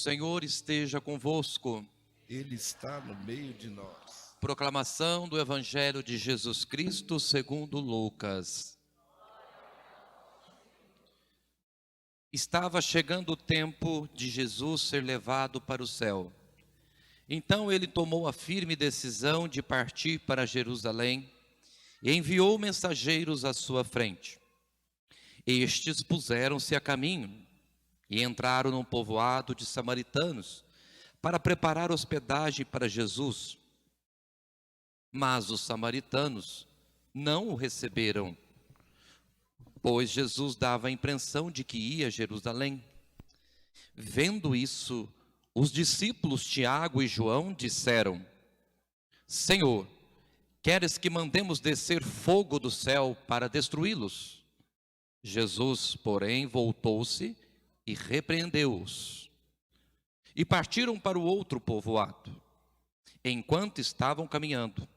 Senhor esteja convosco. Ele está no meio de nós. Proclamação do Evangelho de Jesus Cristo segundo Lucas. Estava chegando o tempo de Jesus ser levado para o céu. Então ele tomou a firme decisão de partir para Jerusalém e enviou mensageiros à sua frente. Estes puseram-se a caminho e entraram num povoado de samaritanos para preparar hospedagem para Jesus. Mas os samaritanos não o receberam, pois Jesus dava a impressão de que ia a Jerusalém. Vendo isso, os discípulos Tiago e João disseram: Senhor, queres que mandemos descer fogo do céu para destruí-los? Jesus, porém, voltou-se e repreendeu-os. E partiram para o outro povoado. Enquanto estavam caminhando,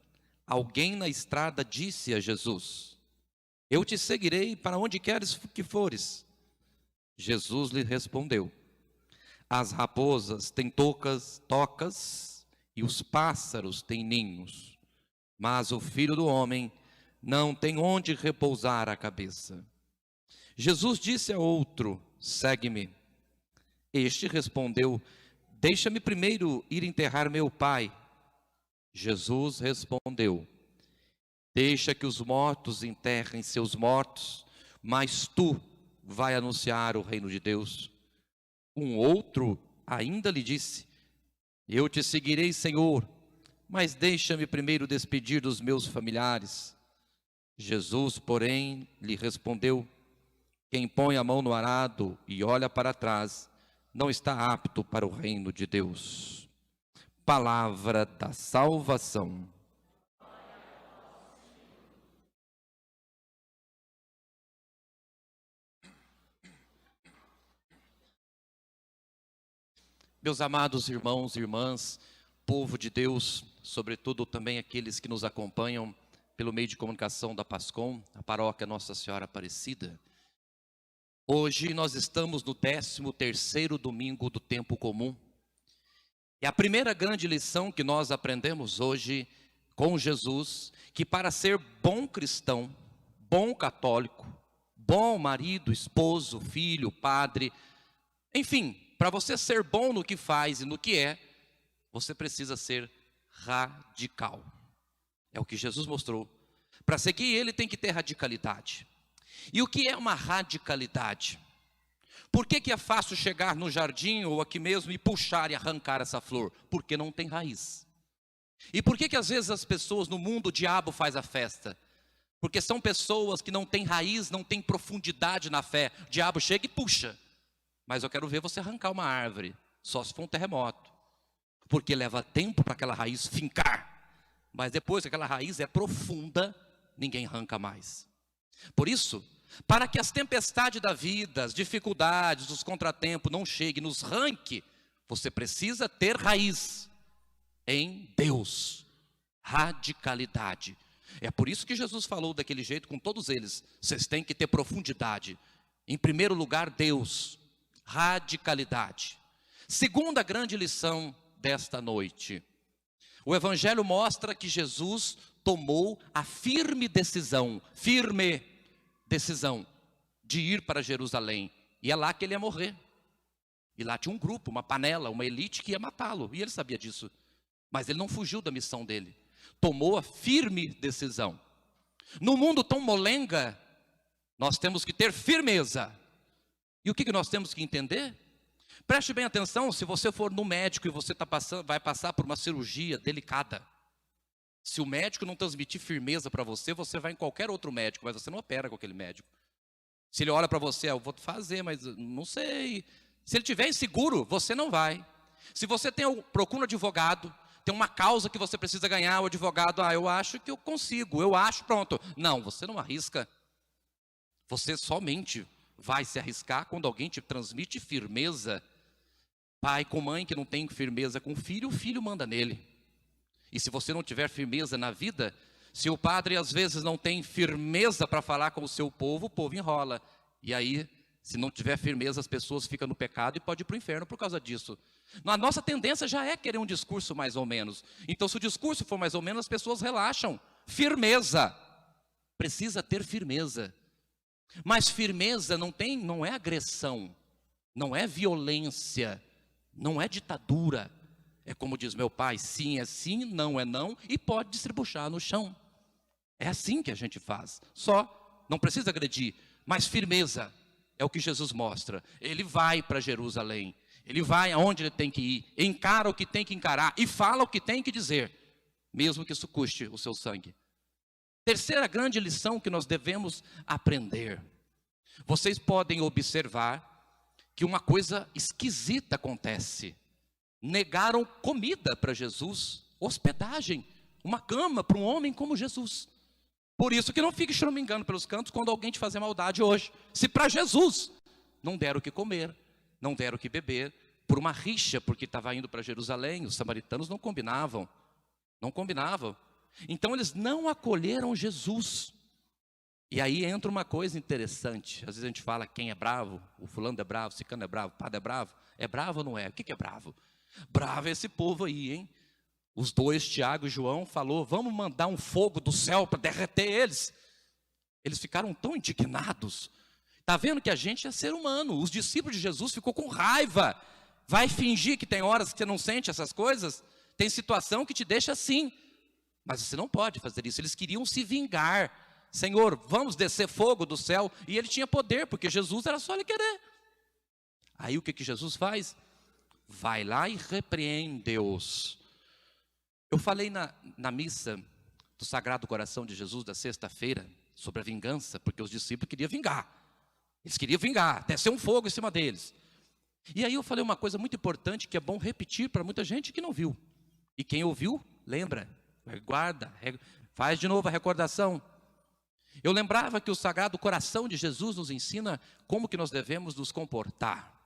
alguém na estrada disse a Jesus: Eu te seguirei para onde queres que fores. Jesus lhe respondeu: As raposas têm tocas e os pássaros têm ninhos, mas o Filho do Homem não tem onde repousar a cabeça. Jesus disse a outro: Segue-me. Este respondeu: Deixa-me primeiro ir enterrar meu pai. Jesus respondeu: Deixa que os mortos enterrem seus mortos, mas tu vai anunciar o reino de Deus. Um outro ainda lhe disse: Eu te seguirei, Senhor, mas deixa-me primeiro despedir dos meus familiares. Jesus, porém, lhe respondeu: Quem põe a mão no arado e olha para trás, não está apto para o reino de Deus. Palavra da salvação. Meus amados irmãos e irmãs, povo de Deus, sobretudo também aqueles que nos acompanham pelo meio de comunicação da Pascom, a paróquia Nossa Senhora Aparecida. Hoje nós estamos no 13º domingo do tempo comum. E a primeira grande lição que nós aprendemos hoje com Jesus, que para ser bom cristão, bom católico, bom marido, esposo, filho, padre, enfim, para você ser bom no que faz e no que é, você precisa ser radical. É o que Jesus mostrou. Para seguir ele tem que ter radicalidade. E o que é uma radicalidade? Por que é fácil chegar no jardim ou aqui mesmo e puxar e arrancar essa flor? Porque não tem raiz. E por que às vezes as pessoas no mundo, o diabo faz a festa? Porque são pessoas que não têm raiz, não têm profundidade na fé. O diabo chega e puxa. Mas eu quero ver você arrancar uma árvore, só se for um terremoto. Porque leva tempo para aquela raiz fincar. Mas depois que aquela raiz é profunda, ninguém arranca mais. Por isso, para que as tempestades da vida, as dificuldades, os contratempos não cheguem, nos ranque, você precisa ter raiz em Deus, radicalidade. É por isso que Jesus falou daquele jeito com todos eles. Vocês têm que ter profundidade. Em primeiro lugar, Deus, radicalidade. Segunda grande lição desta noite. O Evangelho mostra que Jesus tomou a firme decisão de ir para Jerusalém. E é lá que ele ia morrer. E lá tinha um grupo, uma panela, uma elite que ia matá-lo. E ele sabia disso. Mas ele não fugiu da missão dele. Tomou a firme decisão. No mundo tão molenga, nós temos que ter firmeza. E o que nós temos que entender? Preste bem atenção, se você for no médico e você vai passar por uma cirurgia delicada. Se o médico não transmitir firmeza para você, você vai em qualquer outro médico, mas você não opera com aquele médico. Se ele olha para você, eu vou fazer, mas não sei. Se ele estiver inseguro, você não vai. Se você procura um advogado, tem uma causa que você precisa ganhar, o advogado, eu acho que eu consigo, eu acho, pronto. Não, você não arrisca. Você somente vai se arriscar quando alguém te transmite firmeza. Pai com mãe que não tem firmeza com o filho manda nele. E se você não tiver firmeza na vida, se o padre às vezes não tem firmeza para falar com o seu povo, o povo enrola. E aí Se não tiver firmeza, as pessoas ficam no pecado e podem ir para o inferno por causa disso. A nossa tendência já é querer um discurso mais ou menos. Então, se o discurso for mais ou menos, as pessoas relaxam. Firmeza. Precisa ter firmeza. Mas firmeza não é agressão, não é violência, não é ditadura. É como diz meu pai, sim é sim, não é não, e pode distribuir no chão. É assim que a gente faz. Só, não precisa agredir, mas firmeza. É o que Jesus mostra. Ele vai para Jerusalém. Ele vai aonde ele tem que ir. Encara o que tem que encarar. E fala o que tem que dizer. Mesmo que isso custe o seu sangue. Terceira grande lição que nós devemos aprender. Vocês podem observar que uma coisa esquisita acontece. Negaram comida para Jesus. Hospedagem. Uma cama para um homem como Jesus. Por isso que não fique choramingando pelos cantos quando alguém te fazer maldade hoje. Se para Jesus não deram o que comer, não deram o que beber, por uma rixa, porque estava indo para Jerusalém, os samaritanos não combinavam. Não combinavam. Então eles não acolheram Jesus. E aí entra uma coisa interessante. Às vezes a gente fala quem é bravo, o fulano é bravo, o cicano é bravo, o padre é bravo. É bravo ou não é? O que é bravo? Bravo é esse povo aí, hein? Os dois, Tiago e João, falou, vamos mandar um fogo do céu para derreter eles. Eles ficaram tão indignados. Está vendo que a gente é ser humano. Os discípulos de Jesus ficou com raiva. Vai fingir que tem horas que você não sente essas coisas? Tem situação que te deixa assim. Mas você não pode fazer isso. Eles queriam se vingar. Senhor, vamos descer fogo do céu. E ele tinha poder, porque Jesus era só ele querer. Aí o que Jesus faz? Vai lá e repreende-os. Eu falei na missa do Sagrado Coração de Jesus da sexta-feira sobre a vingança, porque os discípulos queriam vingar. Eles queriam vingar, descer um fogo em cima deles. E aí eu falei uma coisa muito importante que é bom repetir para muita gente que não viu. E quem ouviu, lembra, guarda, faz de novo a recordação. Eu lembrava que o Sagrado Coração de Jesus nos ensina como que nós devemos nos comportar.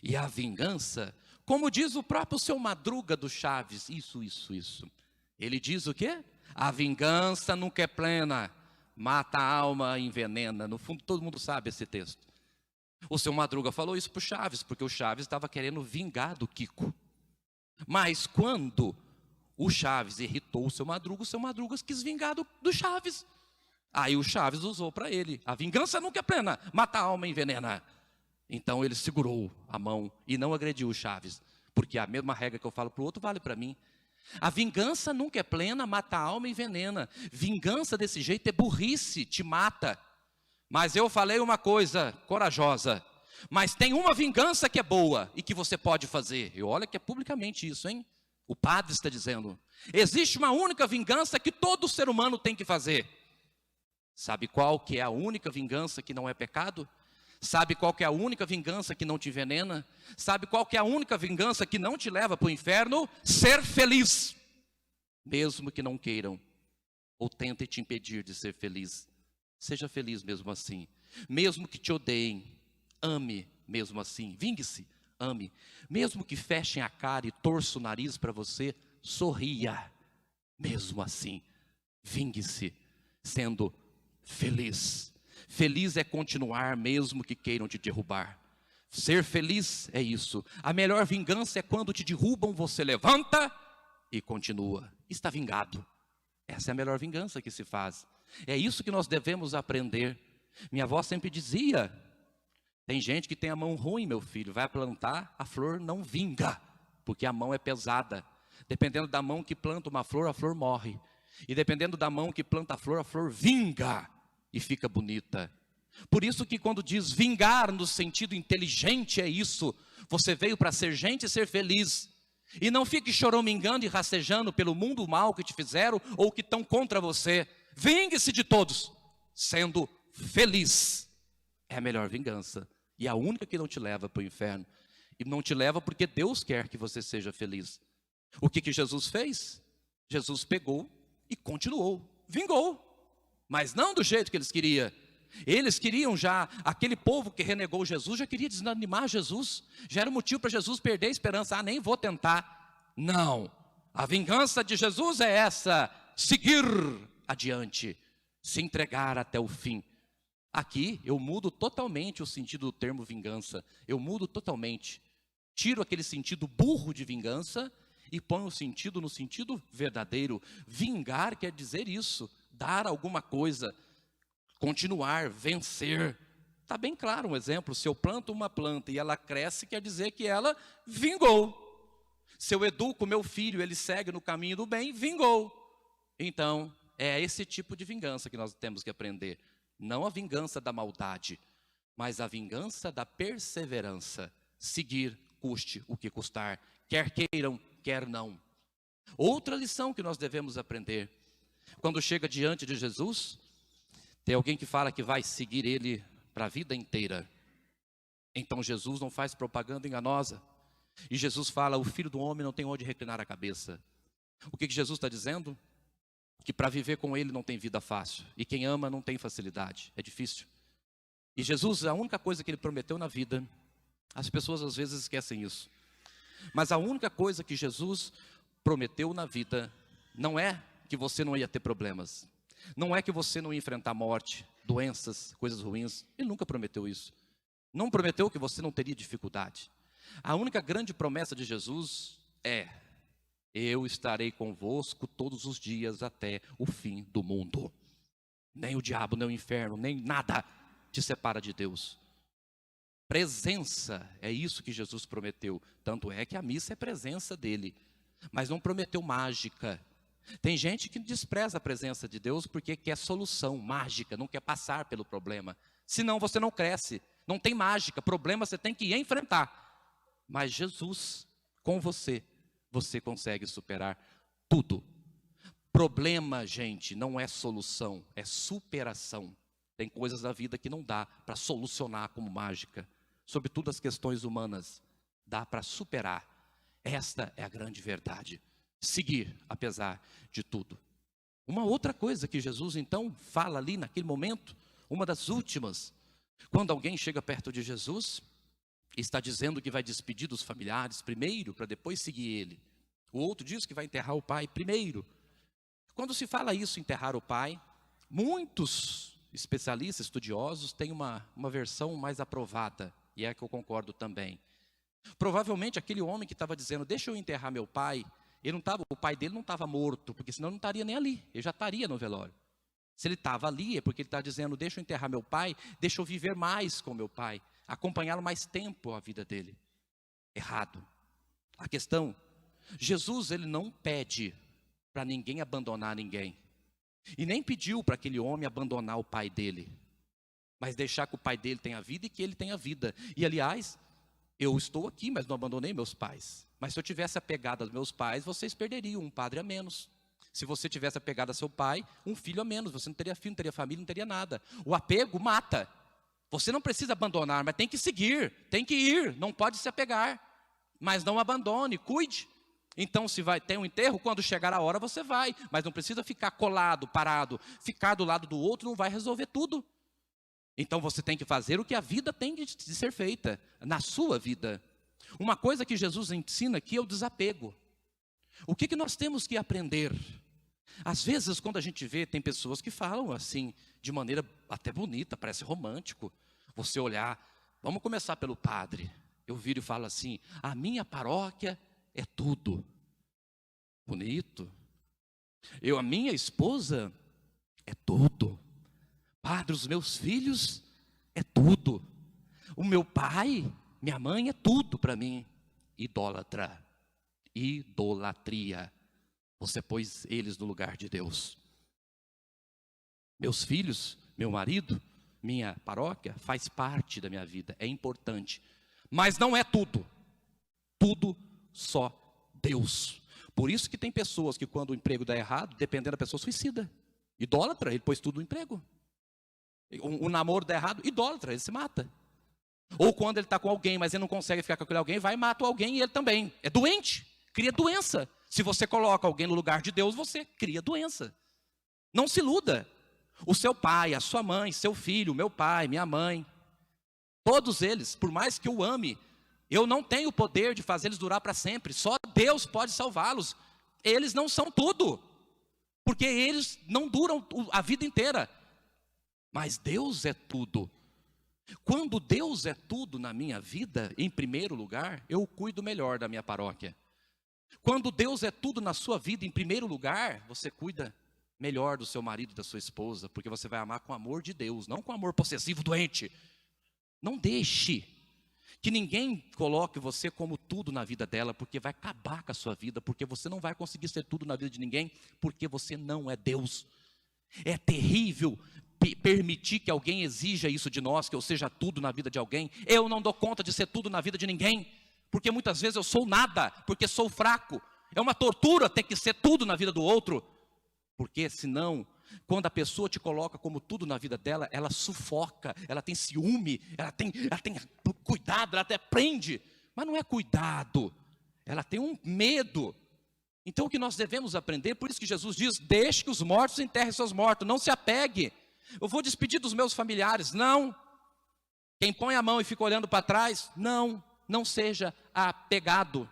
E a vingança, como diz o próprio seu Madruga do Chaves, isso. Ele diz o quê? A vingança nunca é plena, mata a alma, envenena. No fundo, todo mundo sabe esse texto. O seu Madruga falou isso para o Chaves, porque o Chaves estava querendo vingar do Kiko. Mas quando o Chaves irritou o seu Madruga quis vingar do Chaves. Aí o Chaves usou para ele. A vingança nunca é plena, mata a alma, envenena. Então ele segurou a mão e não agrediu o Chaves. Porque a mesma regra que eu falo para o outro vale para mim. A vingança nunca é plena, mata a alma e envenena. Vingança desse jeito é burrice, te mata. Mas eu falei uma coisa corajosa. Mas tem uma vingança que é boa e que você pode fazer. E olha que é publicamente isso, hein? O padre está dizendo. Existe uma única vingança que todo ser humano tem que fazer. Sabe qual que é a única vingança que não é pecado? Sabe qual que é a única vingança que não te envenena? Sabe qual que é a única vingança que não te leva para o inferno? Ser feliz. Mesmo que não queiram. Ou tentem te impedir de ser feliz. Seja feliz mesmo assim. Mesmo que te odeiem, ame mesmo assim. Vingue-se, ame. Mesmo que fechem a cara e torçam o nariz para você, sorria. Mesmo assim, vingue-se, sendo feliz. Feliz é continuar mesmo que queiram te derrubar. Ser feliz é isso. A melhor vingança é quando te derrubam, você levanta e continua. Está vingado. Essa é a melhor vingança que se faz. É isso que nós devemos aprender. Minha avó sempre dizia, tem gente que tem a mão ruim, meu filho, vai plantar, a flor não vinga, porque a mão é pesada. Dependendo da mão que planta uma flor, a flor morre. E dependendo da mão que planta a flor vinga. E fica bonita. Por isso que quando diz vingar no sentido inteligente é isso. Você veio para ser gente e ser feliz. E não fique choramingando e rastejando pelo mundo mal que te fizeram ou que estão contra você. Vingue-se de todos, sendo feliz. É a melhor vingança. E a única que não te leva para o inferno. E não te leva porque Deus quer que você seja feliz. O que Jesus fez? Jesus pegou e continuou. Vingou. Mas não do jeito que eles queriam. Eles queriam já, aquele povo que renegou Jesus, já queria desanimar Jesus. Já era motivo para Jesus perder a esperança. Nem vou tentar. Não. A vingança de Jesus é essa. Seguir adiante. Se entregar até o fim. Aqui eu mudo totalmente o sentido do termo vingança. Eu mudo totalmente. Tiro aquele sentido burro de vingança e ponho o sentido no sentido verdadeiro. Vingar quer dizer isso, dar alguma coisa, continuar, vencer. Está bem claro um exemplo, se eu planto uma planta e ela cresce, quer dizer que ela vingou. Se eu educo meu filho, ele segue no caminho do bem, vingou. Então, é esse tipo de vingança que nós temos que aprender. Não a vingança da maldade, mas a vingança da perseverança. Seguir, custe o que custar, quer queiram, quer não. Outra lição que nós devemos aprender. Quando chega diante de Jesus, tem alguém que fala que vai seguir ele para a vida inteira. Então Jesus não faz propaganda enganosa. E Jesus fala, o Filho do Homem não tem onde reclinar a cabeça. O que Jesus está dizendo? Que para viver com ele não tem vida fácil. E quem ama não tem facilidade, é difícil. E Jesus, a única coisa que ele prometeu na vida, as pessoas às vezes esquecem isso. Mas a única coisa que Jesus prometeu na vida, não é que você não ia ter problemas. Não é que você não ia enfrentar morte, doenças, coisas ruins. Ele nunca prometeu isso. Não prometeu que você não teria dificuldade. A única grande promessa de Jesus é: eu estarei convosco todos os dias até o fim do mundo. Nem o diabo, nem o inferno, nem nada te separa de Deus. Presença, é isso que Jesus prometeu. Tanto é que a missa é presença dele. Mas não prometeu mágica. Tem gente que despreza a presença de Deus porque quer solução mágica, não quer passar pelo problema. Senão você não cresce, não tem mágica, problema você tem que enfrentar. Mas Jesus, com você, você consegue superar tudo. Problema, gente, não é solução, é superação. Tem coisas da vida que não dá para solucionar como mágica. Sobretudo as questões humanas, dá para superar. Esta é a grande verdade. Seguir, apesar de tudo. Uma outra coisa que Jesus então fala ali naquele momento, uma das últimas, quando alguém chega perto de Jesus, está dizendo que vai despedir dos familiares primeiro, para depois seguir ele. O outro diz que vai enterrar o pai primeiro. Quando se fala isso, enterrar o pai, muitos especialistas, estudiosos, têm uma versão mais aprovada, e é a que eu concordo também. Provavelmente aquele homem que estava dizendo, deixa eu enterrar meu pai, o pai dele não estava morto, porque senão ele não estaria nem ali, ele já estaria no velório. Se ele estava ali, é porque ele está dizendo, deixa eu enterrar meu pai, deixa eu viver mais com meu pai, acompanhá-lo mais tempo a vida dele. Errado. A questão, Jesus ele não pede para ninguém abandonar ninguém. E nem pediu para aquele homem abandonar o pai dele, mas deixar que o pai dele tenha vida e que ele tenha vida. E aliás, eu estou aqui, mas não abandonei meus pais. Mas se eu tivesse apegado aos meus pais, vocês perderiam um padre a menos. Se você tivesse apegado a seu pai, um filho a menos. Você não teria filho, não teria família, não teria nada. O apego mata. Você não precisa abandonar, mas tem que seguir, tem que ir, não pode se apegar. Mas não abandone, cuide. Então se vai ter um enterro, quando chegar a hora você vai. Mas não precisa ficar colado, parado. Ficar do lado do outro não vai resolver tudo. Então você tem que fazer o que a vida tem de ser feita, na sua vida. Uma coisa que Jesus ensina aqui é o desapego. O que nós temos que aprender? Às vezes, quando a gente vê, tem pessoas que falam assim, de maneira até bonita, parece romântico. Você olhar, vamos começar pelo padre. Eu viro e falo assim, a minha paróquia é tudo. Bonito. A minha esposa é tudo. Padre, os meus filhos é tudo. O meu pai, minha mãe é tudo para mim. Idólatra. Idolatria. Você pôs eles no lugar de Deus. Meus filhos, meu marido, minha paróquia faz parte da minha vida, é importante. Mas não é tudo. Tudo só Deus. Por isso que tem pessoas que quando o emprego dá errado, dependendo da pessoa, suicida. Idólatra, ele pôs tudo no emprego. O namoro dá errado, idólatra, ele se mata. Ou quando ele está com alguém, mas ele não consegue ficar com aquele alguém, vai e mata o alguém e ele também. É doente, cria doença. Se você coloca alguém no lugar de Deus, você cria doença. Não se iluda. O seu pai, a sua mãe, seu filho, meu pai, minha mãe, todos eles, por mais que eu ame, eu não tenho o poder de fazer eles durar para sempre. Só Deus pode salvá-los. Eles não são tudo, porque eles não duram a vida inteira. Mas Deus é tudo. Quando Deus é tudo na minha vida, em primeiro lugar, eu cuido melhor da minha paróquia. Quando Deus é tudo na sua vida, em primeiro lugar, você cuida melhor do seu marido e da sua esposa, porque você vai amar com amor de Deus, não com amor possessivo doente. Não deixe que ninguém coloque você como tudo na vida dela, porque vai acabar com a sua vida, porque você não vai conseguir ser tudo na vida de ninguém, porque você não é Deus. É terrível permitir que alguém exija isso de nós, que eu seja tudo na vida de alguém. Eu não dou conta de ser tudo na vida de ninguém, porque muitas vezes eu sou nada, porque sou fraco. É uma tortura ter que ser tudo na vida do outro, porque senão, quando a pessoa te coloca como tudo na vida dela, ela sufoca, ela tem ciúme, ela tem cuidado, ela até prende, mas não é cuidado, ela tem um medo. Então o que nós devemos aprender, por isso que Jesus diz, deixe que os mortos enterrem seus mortos, não se apegue. Eu vou despedir dos meus familiares, não. Quem põe a mão e fica olhando para trás, não seja apegado.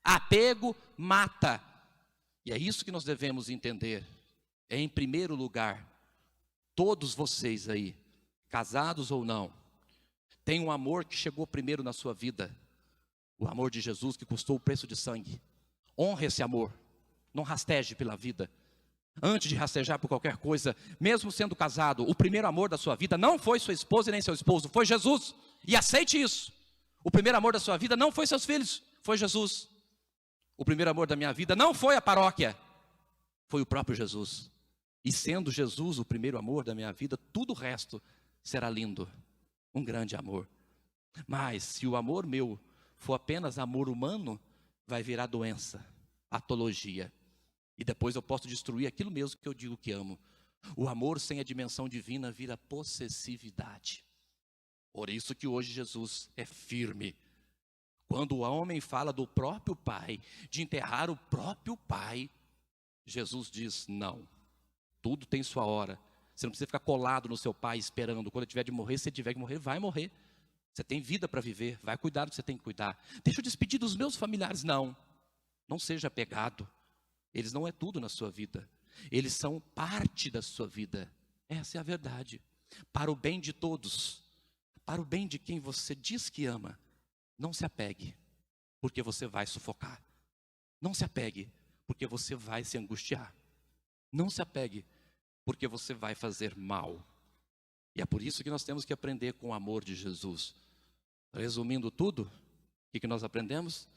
Apego mata. E é isso que nós devemos entender. Em primeiro lugar, todos vocês aí, casados ou não, tem um amor que chegou primeiro na sua vida. O amor de Jesus que custou o preço de sangue. Honre esse amor. Não rasteje pela vida. Antes de rastejar por qualquer coisa, mesmo sendo casado, o primeiro amor da sua vida não foi sua esposa e nem seu esposo, foi Jesus. E aceite isso. O primeiro amor da sua vida não foi seus filhos, foi Jesus. O primeiro amor da minha vida não foi a paróquia, foi o próprio Jesus. E sendo Jesus o primeiro amor da minha vida, tudo o resto será lindo. Um grande amor. Mas se o amor meu for apenas amor humano, vai virar doença, patologia. E depois eu posso destruir aquilo mesmo que eu digo que amo. O amor sem a dimensão divina vira possessividade. Por isso que hoje Jesus é firme. Quando o homem fala do próprio Pai, de enterrar o próprio Pai, Jesus diz não. Tudo tem sua hora. Você não precisa ficar colado no seu pai esperando. Quando ele tiver de morrer, se ele tiver que morrer, vai morrer. Você tem vida para viver, vai cuidar do que você tem que cuidar. Deixa eu despedir dos meus familiares. Não seja apegado. Eles não é tudo na sua vida. Eles são parte da sua vida. Essa é a verdade. Para o bem de todos, para o bem de quem você diz que ama, não se apegue, porque você vai sufocar. Não se apegue, porque você vai se angustiar. Não se apegue, porque você vai fazer mal. E é por isso que nós temos que aprender com o amor de Jesus. Resumindo tudo, o que nós aprendemos?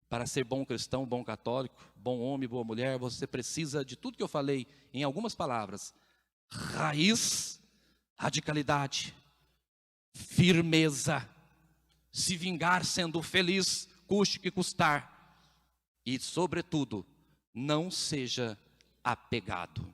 Para ser bom cristão, bom católico, bom homem, boa mulher, você precisa de tudo que eu falei em algumas palavras. Raiz, radicalidade, firmeza, se vingar sendo feliz, custe o que custar. E, sobretudo, não seja apegado.